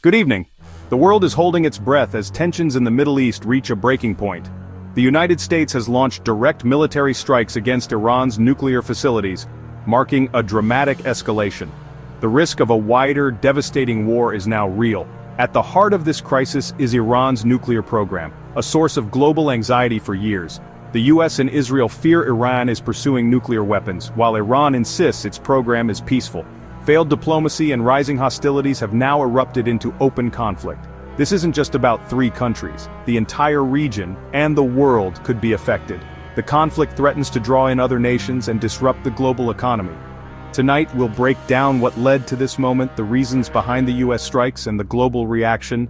Good evening. The world is holding its breath as tensions in the Middle East reach a breaking point. The United States has launched direct military strikes against Iran's nuclear facilities, marking a dramatic escalation. The risk of a wider, devastating war is now real. At the heart of this crisis is Iran's nuclear program, a source of global anxiety for years. The US and Israel fear Iran is pursuing nuclear weapons, while Iran insists its program is peaceful. Failed diplomacy and rising hostilities have now erupted into open conflict. This isn't just about 3 countries. The entire region and the world could be affected. The conflict threatens to draw in other nations and disrupt the global economy. Tonight we'll break down what led to this moment, the reasons behind the US strikes and the global reaction.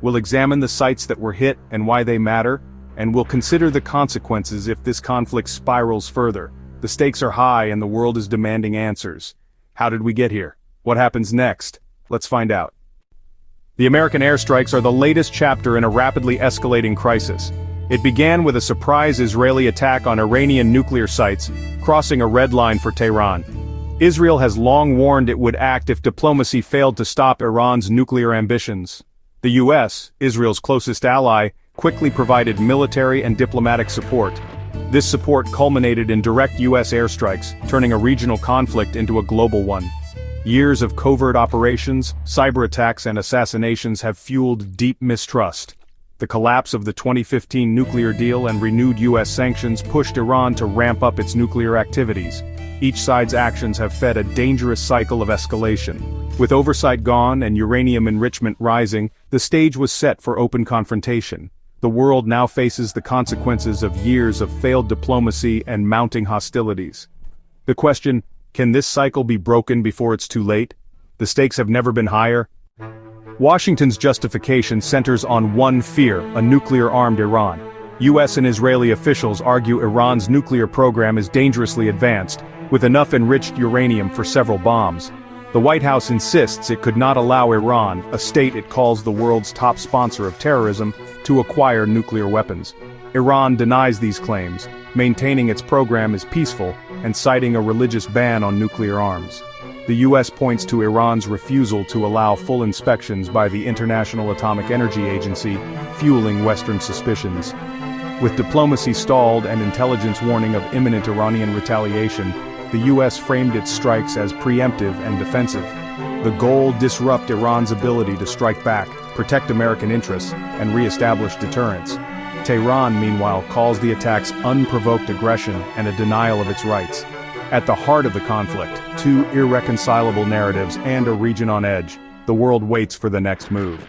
We'll examine the sites that were hit and why they matter, and we'll consider the consequences if this conflict spirals further. The stakes are high and the world is demanding answers. How did we get here? What happens next? Let's find out. The American airstrikes are the latest chapter in a rapidly escalating crisis. It began with a surprise Israeli attack on Iranian nuclear sites, crossing a red line for Tehran. Israel has long warned it would act if diplomacy failed to stop Iran's nuclear ambitions. The US, Israel's closest ally, quickly provided military and diplomatic support. This support culminated in direct US airstrikes, turning a regional conflict into a global one. Years of covert operations, cyber attacks and assassinations have fueled deep mistrust. The collapse of the 2015 nuclear deal and renewed US sanctions pushed Iran to ramp up its nuclear activities. Each side's actions have fed a dangerous cycle of escalation. With oversight gone and uranium enrichment rising, the stage was set for open confrontation. The world now faces the consequences of years of failed diplomacy and mounting hostilities. The question, can this cycle be broken before it's too late? The stakes have never been higher. Washington's justification centers on one fear, a nuclear-armed Iran. US and Israeli officials argue Iran's nuclear program is dangerously advanced, with enough enriched uranium for several bombs. The White House insists it could not allow Iran, a state it calls the world's top sponsor of terrorism, to acquire nuclear weapons. Iran denies these claims, maintaining its program is peaceful and citing a religious ban on nuclear arms. The US points to Iran's refusal to allow full inspections by the International Atomic Energy Agency, fueling Western suspicions. With diplomacy stalled and intelligence warning of imminent Iranian retaliation, the US framed its strikes as preemptive and defensive. The goal: disrupt Iran's ability to strike back, protect American interests, and re-establish deterrence. Tehran, meanwhile, calls the attacks unprovoked aggression and a denial of its rights. At the heart of the conflict, 2 irreconcilable narratives and a region on edge. The world waits for the next move.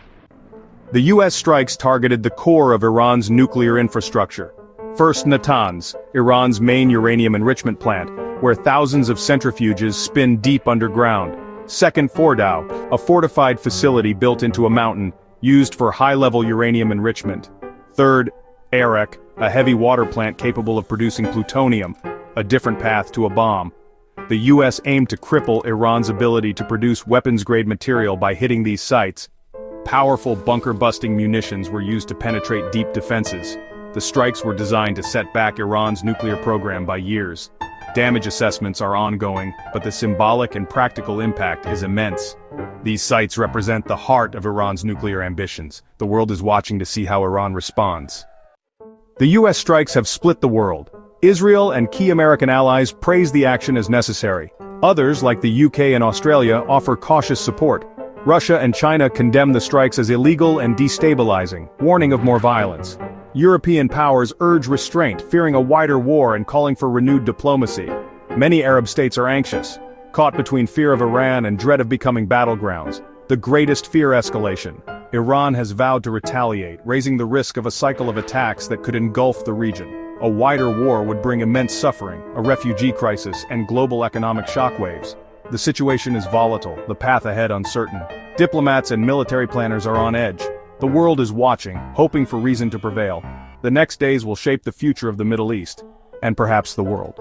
The US strikes targeted the core of Iran's nuclear infrastructure. First, Natanz, Iran's main uranium enrichment plant, where thousands of centrifuges spin deep underground. Second, Fordow, a fortified facility built into a mountain, used for high-level uranium enrichment. Third, Airstrikes, a heavy water plant capable of producing plutonium, a different path to a bomb. The US aimed to cripple Iran's ability to produce weapons-grade material by hitting these sites. Powerful bunker-busting munitions were used to penetrate deep defenses. The strikes were designed to set back Iran's nuclear program by years. Damage assessments are ongoing, but the symbolic and practical impact is immense. These sites represent the heart of Iran's nuclear ambitions. The world is watching to see how Iran responds. The US strikes have split the world. Israel and key American allies praise the action as necessary. Others, like the UK and Australia, offer cautious support. Russia and China condemn the strikes as illegal and destabilizing, warning of more violence. European powers urge restraint, fearing a wider war and calling for renewed diplomacy. Many Arab states are anxious, caught between fear of Iran and dread of becoming battlegrounds. The greatest fear: escalation. Iran has vowed to retaliate, raising the risk of a cycle of attacks that could engulf the region. A wider war would bring immense suffering, a refugee crisis, and global economic shockwaves. The situation is volatile, the path ahead uncertain. Diplomats and military planners are on edge. The world is watching, hoping for reason to prevail. The next days will shape the future of the Middle East, and perhaps the world.